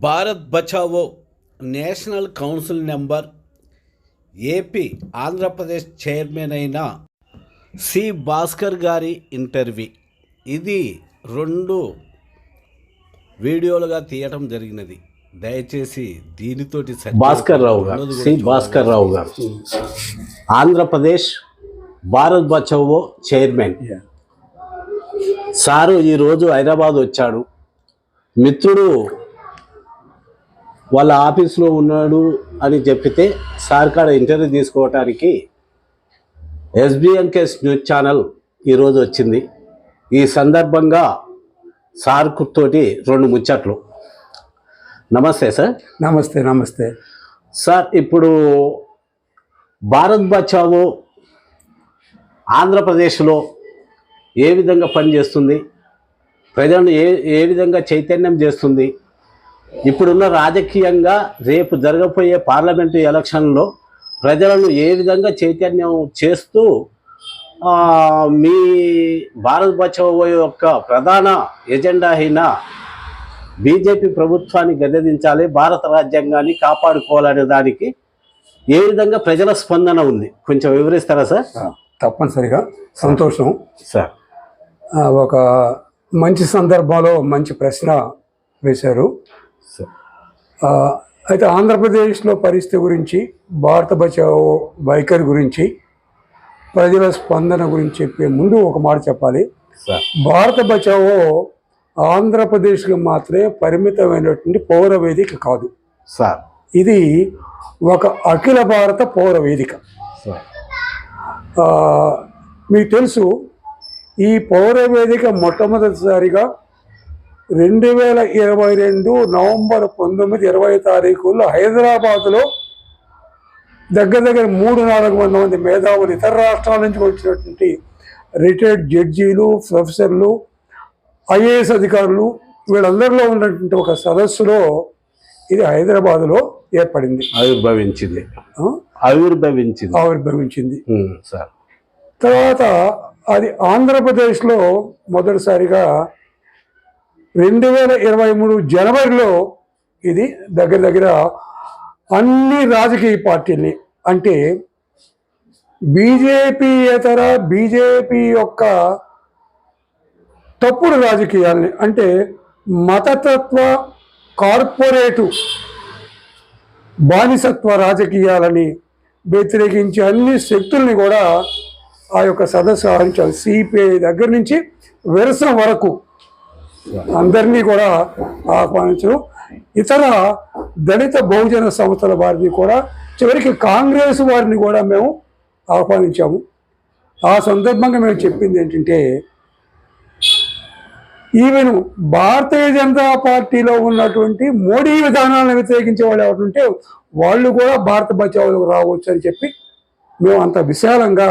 Bharat Bachao national council number AP Andhra Pradesh chairman అయిన C Bhaskar గారి interview. ఇది 2 వీడియోలుగా తీయటం జరిగినది. దయచేసి దీనితోటి భాస్కర్ రావు గారు, సి భాస్కర్ రావు గారు, ఆంధ్రప్రదేశ్ భారత్ బచావో చైర్మన్ సారు ఈరోజు హైదరాబాద్ వచ్చాడు. మిత్రుడు వాళ్ళ ఆఫీస్లో ఉన్నాడు అని చెప్పితే సార్ కాడ ఇంటర్వ్యూ తీసుకోవటానికి ఎస్బిఎన్కేఎస్ న్యూస్ ఛానల్ ఈరోజు వచ్చింది. ఈ సందర్భంగా సార్ తోటి 2 ముచ్చట్లు. నమస్తే సార్. నమస్తే. నమస్తే సార్. ఇప్పుడు భారత్ బచావో ఆంధ్రప్రదేశ్లో ఏ విధంగా పనిచేస్తుంది, ప్రజలను ఏ విధంగా చైతన్యం చేస్తుంది, ఇప్పుడున్న రాజకీయంగా రేపు జరగబోయే పార్లమెంటు ఎలక్షన్లో ప్రజలను ఏ విధంగా చైతన్యం చేస్తూ మీ భారత్ బచావో యొక్క ప్రధాన ఎజెండా అయిన బీజేపీ ప్రభుత్వాన్ని గద్దెదించాలి, భారత రాజ్యాంగాన్ని కాపాడుకోవాలనే దానికి ఏ విధంగా ప్రజల స్పందన ఉంది, కొంచెం వివరిస్తారా సార్? తప్పనిసరిగా. సంతోషం సార్. ఒక మంచి సందర్భంలో మంచి ప్రశ్న వేశారు. అయితే ఆంధ్రప్రదేశ్లో పరిస్థితి గురించి, భారత బచావో వైఖరి గురించి, ప్రజల స్పందన గురించి చెప్పే ముందు ఒక మాట చెప్పాలి. భారత బచావో ఆంధ్రప్రదేశ్కి మాత్రమే పరిమితమైనటువంటి పౌర వేదిక కాదు సార్. ఇది ఒక అఖిల భారత పౌర వేదిక. మీకు తెలుసు, ఈ పౌర వేదిక మొట్టమొదటిసారిగా 2022 నవంబర్ 19, 20 తారీఖుల్లో హైదరాబాద్లో దగ్గర 300-400 మంది మేధావులు, ఇతర రాష్ట్రాల నుంచి వచ్చినటువంటి రిటైర్డ్ జడ్జీలు, ప్రొఫెసర్లు, ఐఏఎస్ అధికారులు, వీళ్ళందరిలో ఉన్నటువంటి ఒక సదస్సులో ఇది హైదరాబాద్లో ఏర్పడింది, ఆవిర్భవించింది సార్. తర్వాత అది ఆంధ్రప్రదేశ్లో మొదటిసారిగా 2023 జనవరిలో ఇది దగ్గర అన్ని రాజకీయ పార్టీల్ని, అంటే బీజేపీ యొక్క తప్పుడు రాజకీయాల్ని, అంటే మతతత్వ, కార్పొరేటు, బానిసత్వ రాజకీయాలని వ్యతిరేకించే అన్ని శక్తుల్ని కూడా ఆ యొక్క సదస్సు ఆహరించారు. సిపిఐ దగ్గర నుంచి విరసన వరకు అందరినీ కూడా ఆహ్వానించడం, ఇతర దళిత బహుజన సంస్థల వారిని కూడా, చివరికి కాంగ్రెస్ వారిని కూడా మేము ఆహ్వానించాము. ఆ సందర్భంగా మేము చెప్పింది ఏంటంటే, ఈవెన్ భారతీయ జనతా పార్టీలో ఉన్నటువంటి మోడీ విధానాలను వ్యతిరేకించే వాళ్ళు ఎవరుంటే వాళ్ళు కూడా భారత బచావోలోకి రావచ్చు అని చెప్పి మేము అంత విశాలంగా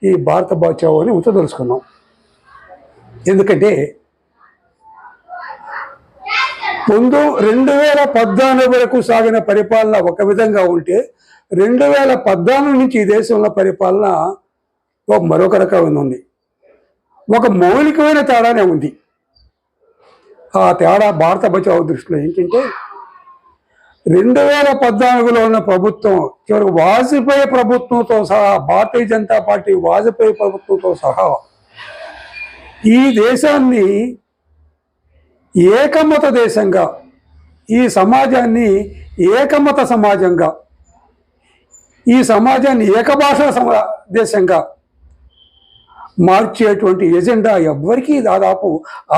ఈ భారత బచావోని ఉంచదలుచుకున్నాం. ఎందుకంటే 2014 వరకు సాగిన పరిపాలన ఒక విధంగా ఉంటే 2014 నుంచి ఈ దేశంలో పరిపాలన మరొక రకమైన ఉంది. ఒక మౌలికమైన తేడానే ఉంది. ఆ తేడా భారత బచావో దృష్టిలో ఏంటంటే, 2014లో ఉన్న ప్రభుత్వం చివరికి వాజ్పేయి ప్రభుత్వంతో సహా, భారతీయ జనతా పార్టీ వాజ్పేయి ప్రభుత్వంతో సహా ఈ దేశాన్ని ఏకమత దేశంగా, ఈ సమాజాన్ని ఏకమత సమాజంగా, ఈ సమాజాన్ని ఏకభాషా దేశంగా మార్చేటువంటి ఎజెండా ఎవ్వరికీ దాదాపు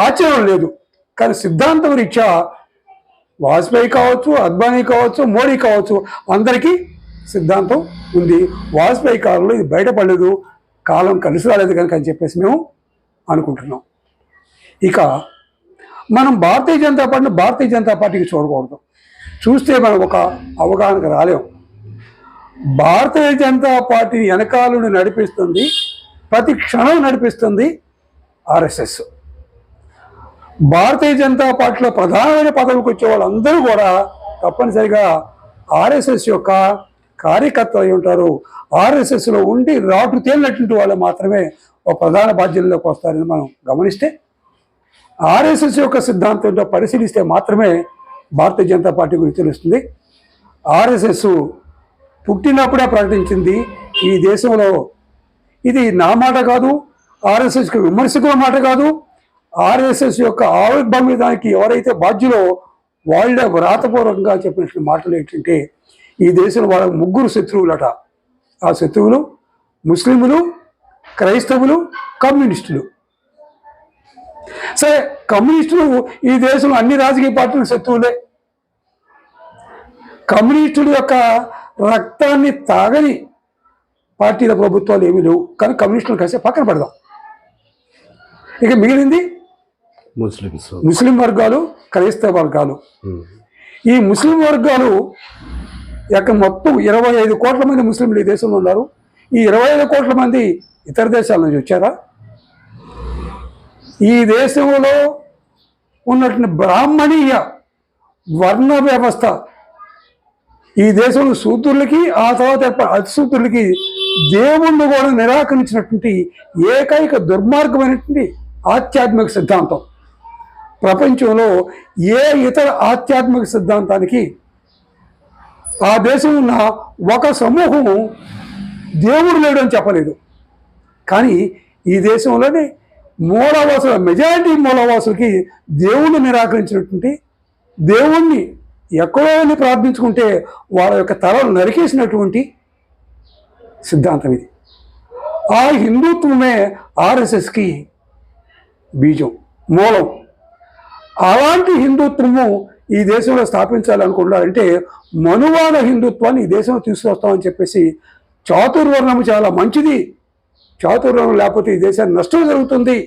ఆచరణ లేదు. కానీ సిద్ధాంతం రీత్యా వాజ్పేయి కావచ్చు, అద్వానీ కావచ్చు, మోడీ కావచ్చు, అందరికీ సిద్ధాంతం ఉంది. వాజ్పేయి కాలంలో ఇది బయటపడలేదు, కాలం కలిసి రాలేదు కనుక అని చెప్పేసి మేము అనుకుంటున్నాం. ఇక మనం భారతీయ జనతా పార్టీకి చూడకూడదు. చూస్తే మనం ఒక అవగాహనకు రాలేము. భారతీయ జనతా పార్టీ వెనకాలను నడిపిస్తుంది, ప్రతి క్షణం నడిపిస్తుంది ఆర్ఎస్ఎస్. భారతీయ జనతా పార్టీలో ప్రధానమైన పదవికి వచ్చే వాళ్ళందరూ కూడా తప్పనిసరిగా ఆర్ఎస్ఎస్ యొక్క కార్యకర్తలు అయి ఉంటారు. ఆర్ఎస్ఎస్లో ఉండి రాటు తేలినటువంటి వాళ్ళు మాత్రమే ఒక ప్రధాన బాధ్యతలోకి వస్తారని మనం గమనిస్తే, ఆర్ఎస్ఎస్ యొక్క సిద్ధాంతంతో పరిశీలిస్తే మాత్రమే భారతీయ జనతా పార్టీ గురించి తెలుస్తుంది. ఆర్ఎస్ఎస్ పుట్టినప్పుడే ప్రకటించింది ఈ దేశంలో, ఇది నా మాట కాదు, ఆర్ఎస్ఎస్కి విమర్శకుల మాట కాదు, ఆర్ఎస్ఎస్ యొక్క ఆవిర్భావానికి ఎవరైతే బాధ్యులో వాళ్ళే వ్రాతపూర్వకంగా చెప్పిన మాటలు ఏంటంటే, ఈ దేశంలో వాళ్ళ 3 శత్రువులట. ఆ శత్రువులు ముస్లింలు, క్రైస్తవులు, కమ్యూనిస్టులు. సరే, కమ్యూనిస్టులు ఈ దేశంలో అన్ని రాజకీయ పార్టీల శత్రువులే. కమ్యూనిస్టుల యొక్క రక్తాన్ని తాగని పార్టీల ప్రభుత్వాలు ఏమీ లేవు. కానీ కమ్యూనిస్టులు కలిసి పక్కన పెడదాం. ఇక మిగిలింది ముస్లిం వర్గాలు, క్రైస్తవ వర్గాలు. ఈ ముస్లిం వర్గాలు యొక్క మొత్తం 25 కోట్ల మంది ముస్లింలు ఈ దేశంలో ఉన్నారు. ఈ 25 కోట్ల మంది ఇతర దేశాల నుంచి వచ్చారా? ఈ దేశంలో ఉన్నటువంటి బ్రాహ్మణీయ వర్ణ వ్యవస్థ ఈ దేశంలో శూద్రులకి, ఆ తర్వాత అతిశూద్రులకి దేవుణ్ణి కూడా నిరాకరించినటువంటి ఏకైక దుర్మార్గమైనటువంటి ఆధ్యాత్మిక సిద్ధాంతం. ప్రపంచంలో ఏ ఇతర ఆధ్యాత్మిక సిద్ధాంతానికి ఆ దేశంలో ఉన్న ఒక సమూహం దేవుడు లేడని చెప్పలేదు. కానీ ఈ దేశంలోనే మూలవాసుల మెజారిటీ మూలవాసులకి దేవుణ్ణి నిరాకరించినటువంటి, దేవుణ్ణి ఎక్కడో వెళ్ళి ప్రార్థించుకుంటే వాళ్ళ యొక్క తలలు నరికేసినటువంటి సిద్ధాంతం ఇది. ఆ హిందుత్వమే ఆర్ఎస్ఎస్కి బీజం, మూలం. అలాంటి హిందుత్వము ఈ దేశంలో స్థాపించాలనుకున్నారంటే మనువాద హిందుత్వాన్ని ఈ దేశంలో తీసుకొస్తామని చెప్పేసి, చాతుర్వర్ణము చాలా మంచిది, చాతుర్వర్ణం లేకపోతే ఈ దేశానికి నష్టం జరుగుతుంది,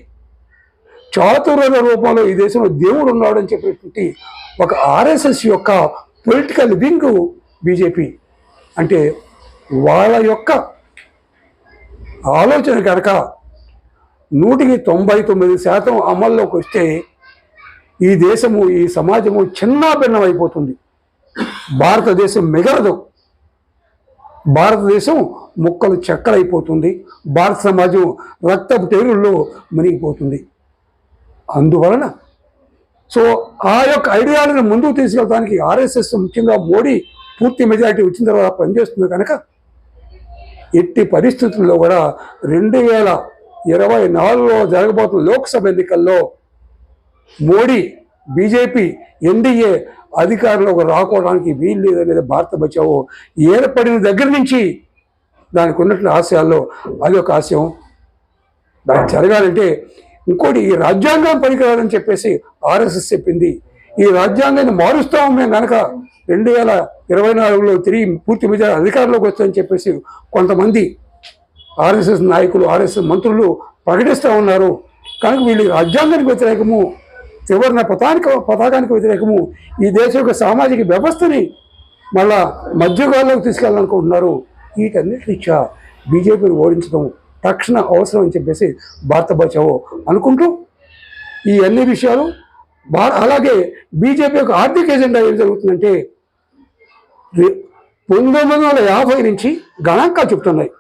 చాతుర్వర్ణ రూపంలో ఈ దేశంలో దేవుడు ఉన్నాడు అని చెప్పేటువంటి ఒక ఆర్ఎస్ఎస్ యొక్క పొలిటికల్ వింగ్ బీజేపీ. అంటే వాళ్ళ యొక్క ఆలోచన కనుక 99% అమల్లోకి వస్తే ఈ దేశము, ఈ సమాజము చిన్నాభిన్నం అయిపోతుంది. భారతదేశం మిగలదు, భారతదేశం ముక్కలు చెక్కలైపోతుంది, భారత సమాజం రక్తపు టేరుల్లో మునిగిపోతుంది. అందువలన ఆ యొక్క ఐడియాలను ముందుకు తీసుకెళ్ళడానికి ఆర్ఎస్ఎస్, ముఖ్యంగా మోడీ పూర్తి మెజారిటీ వచ్చిన తర్వాత పనిచేస్తుంది కనుక ఎట్టి పరిస్థితుల్లో కూడా 2024లో జరగబోతున్న లోక్సభ ఎన్నికల్లో మోడీ, బీజేపీ, ఎన్డీఏ అధికారంలోకి రాకోవడానికి వీలు లేదనేది భారత బచావో ఏర్పడిన దగ్గర నుంచి దానికి ఉన్నటువంటి ఆశయాల్లో అది ఒక ఆశయం. దానికి జరగాలంటే ఇంకోటి, ఈ రాజ్యాంగం పనికిరాదని చెప్పేసి ఆర్ఎస్ఎస్ చెప్పింది. ఈ రాజ్యాంగాన్ని మారుస్తాము మేము కనుక 2024లో తిరిగి పూర్తి మెజారిటీ అధికారంలోకి వస్తామని చెప్పేసి కొంతమంది ఆర్ఎస్ఎస్ నాయకులు, ఆర్ఎస్ఎస్ మంత్రులు ప్రకటిస్తూ ఉన్నారు. కనుక వీళ్ళు రాజ్యాంగానికి వ్యతిరేకము, త్రివర్ణ పతాకానికి వ్యతిరేకము, ఈ దేశ యొక్క సామాజిక వ్యవస్థని మళ్ళా మధ్యకాలంలోకి తీసుకెళ్ళాలనుకుంటున్నారు. వీటన్నిటి రీత్యా బీజేపీని ఓడించడం తక్షణ అవసరం అని చెప్పేసి భారత బచావో అనుకుంటూ ఈ అన్ని విషయాలు అలాగే బీజేపీ యొక్క ఆర్థిక ఎజెండా ఏం జరుగుతుందంటే 1950 నుంచి గణాంకాలు చెప్తున్నాయి.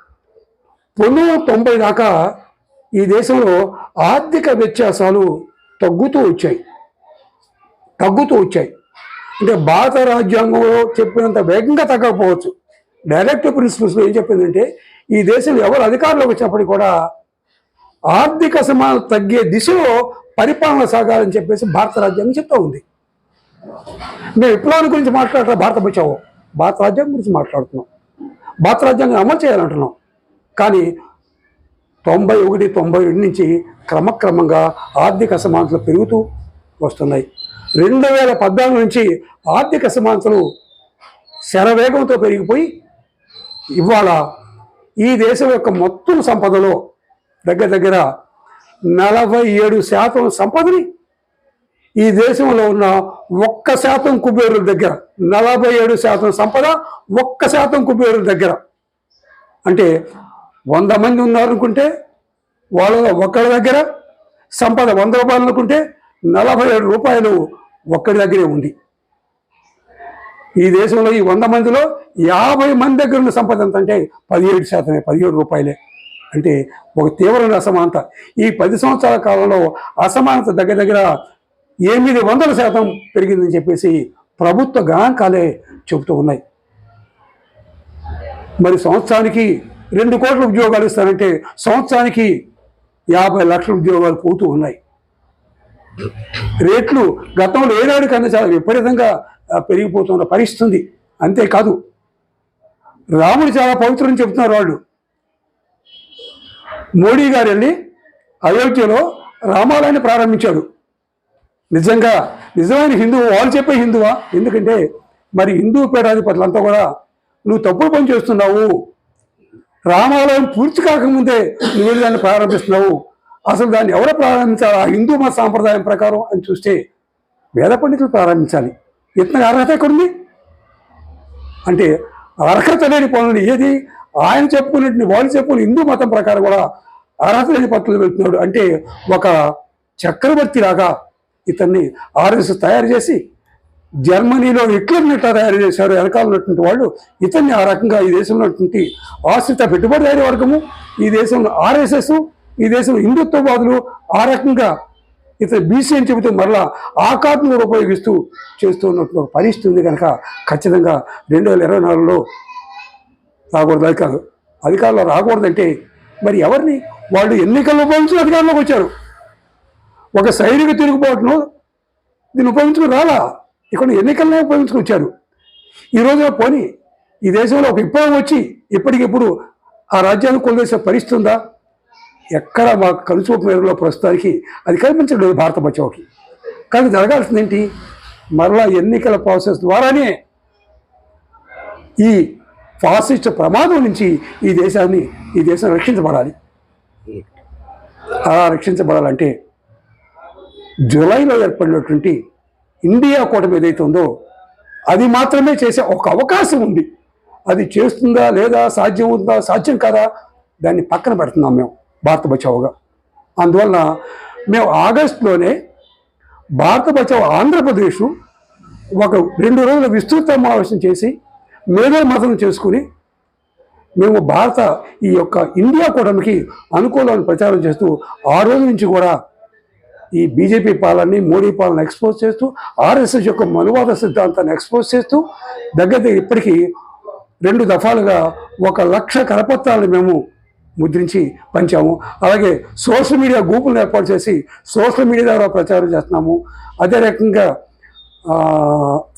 1990 దాకా ఈ దేశంలో ఆర్థిక వ్యత్యాసాలు తగ్గుతూ వచ్చాయి. అంటే భారత రాజ్యాంగంలో చెప్పినంత వేగంగా తగ్గకపోవచ్చు. డైరెక్టివ్ ప్రిన్సిపల్స్లో ఏం చెప్పిందంటే, ఈ దేశంలో ఎవరు అధికారంలోకి వచ్చినప్పటికీ కూడా ఆర్థిక సమానత తగ్గే దిశలో పరిపాలన సాగాలని చెప్పేసి భారత రాజ్యాంగం చెప్తూ ఉంది. మేము విప్లవాన్ని గురించి మాట్లాడటం భారత బచావో, భారత రాజ్యాంగం గురించి మాట్లాడుతున్నాం, భారత రాజ్యాంగం అమలు చేయాలంటున్నాం. కానీ 91, 92 నుంచి క్రమక్రమంగా ఆర్థిక అసమానతలు పెరుగుతూ వస్తున్నాయి. 2014 నుంచి ఆర్థిక అసమానతలు శరవేగంతో పెరిగిపోయి ఇవాళ ఈ దేశం యొక్క మొత్తం సంపదలో దగ్గర 47% సంపదని ఈ దేశంలో ఉన్న 1% కుబేరుల దగ్గర, 47% సంపద 1% కుబేరుల దగ్గర. అంటే 100 మంది ఉన్నారనుకుంటే వాళ్ళలో ఒక్కడి దగ్గర సంపద 100 రూపాయలు అనుకుంటే 47 రూపాయలు ఒక్కడి దగ్గరే ఉంది. ఈ దేశంలో ఈ 100 మందిలో 50 మంది దగ్గర ఉన్న సంపద ఎంత అంటే 17%, 17 రూపాయలే. అంటే ఒక తీవ్రమైన అసమానత. ఈ 10 సంవత్సరాల కాలంలో అసమానత దగ్గర దగ్గర 800% పెరిగిందని చెప్పేసి ప్రభుత్వ గణాంకాలే చెబుతూ ఉన్నాయి. మరి సంవత్సరానికి 2 కోట్ల ఉద్యోగాలు ఇస్తారంటే సంవత్సరానికి 50 లక్షల ఉద్యోగాలు పోతూ ఉన్నాయి. రేట్లు గతంలో ఏనాడు కన్నా చాలా విపరీతంగా పెరిగిపోతున్న పరిస్థితి. అంతేకాదు రాముడు చాలా పవిత్రని చెప్తున్నారు వాళ్ళు. మోడీ గారు వెళ్ళి అయోధ్యలో రామాలయాన్ని ప్రారంభించాడు. నిజమైన హిందువు వాళ్ళు చెప్పే హిందువా? ఎందుకంటే మరి హిందూ పీఠాధిపతులంతా కూడా నువ్వు తప్పుడు పని చేస్తున్నావు, రామాలయం పూర్తి కాకముందే నువ్వు వెళ్ళి దాన్ని ప్రారంభిస్తున్నావు, అసలు దాన్ని ఎవరు ప్రారంభించాలి ఆ హిందూ మత సాంప్రదాయం ప్రకారం అని చూస్తే వేద పండితులు ప్రారంభించాలి. ఇతని అర్హత ఎక్కడుంది? అంటే అర్హత లేని పనులు ఏది? ఆయన చెప్పుకున్నట్టు వాళ్ళు చెప్పుకుని హిందూ మతం ప్రకారం కూడా అర్హత లేని పత్రులు వెళ్తున్నాడు. అంటే ఒక చక్రవర్తి లాగా ఇతన్ని ఆర్ఎస్ఎస్ తయారు చేసి జర్మనీలో హిట్లర్ని ఎట్లా తయారు చేశారు వెనకాల ఉన్నటువంటి వాళ్ళు ఇతన్ని ఆ రకంగా ఈ దేశంలో ఉన్నటువంటి ఆశ్రిత పెట్టుబడిదారీ వర్గము, ఈ దేశంలో ఆర్ఎస్ఎస్, ఈ దేశంలో హిందుత్వవాదులు ఆ రకంగా ఇతను బీసీ అని చెబుతూ మరలా ఆ కార్డును ఉపయోగిస్తూ చేస్తూ ఉన్నటువంటి ఒక పరిస్థితి ఉంది. కనుక ఖచ్చితంగా 2024లో రాకూడదు. అధికారంలో రాకూడదంటే మరి ఎవరిని? వాళ్ళు ఎన్నికల్లో ఉపయోగించి అధికారంలోకి వచ్చారు. ఒక సైనిక తిరుగుబాటును దీన్ని ఉపయోగించుకుని రాలా, ఇక్కడ ఎన్నికలనే ఉపయోగించుకొచ్చారు. ఈ రోజున పోనీ ఈ దేశంలో ఒక విప్లవం వచ్చి ఇప్పటికిప్పుడు ఆ రాజ్యాన్ని కొలిదేసే పరిస్థితి ఉందా? ఎక్కడ మాకు కనుచూపు మేరలో ప్రస్తుతానికి అది కనిపించలేదు భారత బచావుకి. కానీ జరగాల్సింది ఏంటి? మరలా ఎన్నికల ప్రాసెస్ ద్వారానే ఈ ఫాసిస్ట్ ప్రమాదం నుంచి ఈ దేశం రక్షించబడాలి. అలా రక్షించబడాలంటే జూలైలో ఏర్పడినటువంటి ఇండియా కూటమి ఏదైతే ఉందో అది మాత్రమే చేసే ఒక అవకాశం ఉంది. అది చేస్తుందా లేదా, సాధ్యం ఉందా సాధ్యం కాదా, దాన్ని పక్కన పెడుతున్నాం మేము భారత బచావుగా. అందువల్ల మేము ఆగస్టులోనే భారత బచావు ఆంధ్రప్రదేశ్ ఒక 2 రోజుల విస్తృత సమావేశం చేసి మేధో మతం చేసుకుని మేము ఈ యొక్క ఇండియా కూటమికి అనుకూలమైన ప్రచారం చేస్తూ ఆ రోజు నుంచి కూడా ఈ బీజేపీ పాలనని, మోడీ పాలన ఎక్స్పోజ్ చేస్తూ, ఆర్ఎస్ఎస్ యొక్క మనువాద సిద్ధాంతాన్ని ఎక్స్పోజ్ చేస్తూ దగ్గర ఇప్పటికీ 2 దఫాలుగా 1,00,000 కరపత్రాలను మేము ముద్రించి పంచాము. అలాగే సోషల్ మీడియా గ్రూపులను ఏర్పాటు చేసి సోషల్ మీడియా ద్వారా ప్రచారం చేస్తున్నాము. అదే రకంగా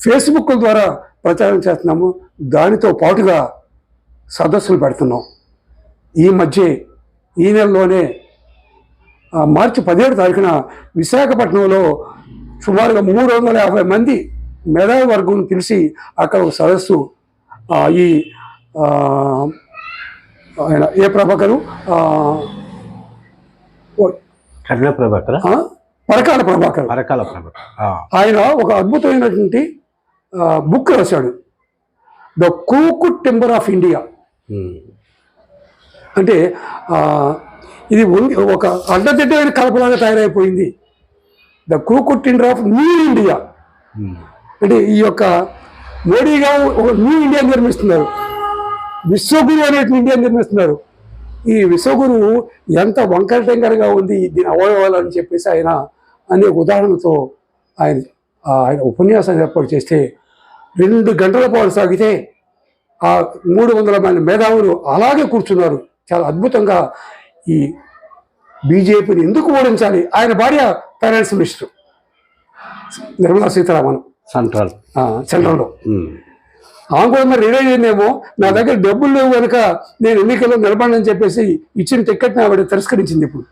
ఫేస్బుక్ ద్వారా ప్రచారం చేస్తున్నాము. దానితో పాటుగా సదస్సులు పెడుతున్నాం. ఈ నెలలోనే మార్చి 17వ తారీఖున విశాఖపట్నంలో సుమారుగా 350 మంది మేధావి వర్గం పిలిచి అక్కడ ఒక సదస్సు ఈ ఆయన ప్రభాకరు పరకాల ప్రభాకర్ ఆయన ఒక అద్భుతమైనటువంటి బుక్ రాశాడు, the crooked timber of India. అంటే ఇది ఒక అడ్డదిడ్డమైన కలపలాగా తయారైపోయింది. The crooked timber of New India. అంటే ఈ యొక్క మోడీ గారు ఒక న్యూ ఇండియా నిర్మిస్తున్నారు, విశ్వగురు అనేటువంటి ఇండియా నిర్మిస్తున్నారు. ఈ విశ్వగురువు ఎంత వంకర టెంకరగా ఉంది దీని అవయవాలని చెప్పేసి ఆయన అనేక ఉదాహరణలతో ఆయన ఉపన్యాసాన్ని ఏర్పాటు చేస్తే 2 గంటల పాటు సాగితే ఆ 300 మంది మేధావులు అలాగే కూర్చున్నారు. చాలా అద్భుతంగా ఈ బీజేపీని ఎందుకు ఓడించాలి. ఆయన భార్య ఫైనాన్స్ మినిస్టర్ నిర్మలా సీతారామన్ సెంట్రల్లో. ఆమె కూడా మరి రిలైజ్ అయిందేమో, నా దగ్గర డబ్బులు లేవు కనుక నేను ఎన్నికల్లో నిలబడని చెప్పేసి ఇచ్చిన టికెట్ని ఆవిడ తిరస్కరించింది. ఇప్పుడు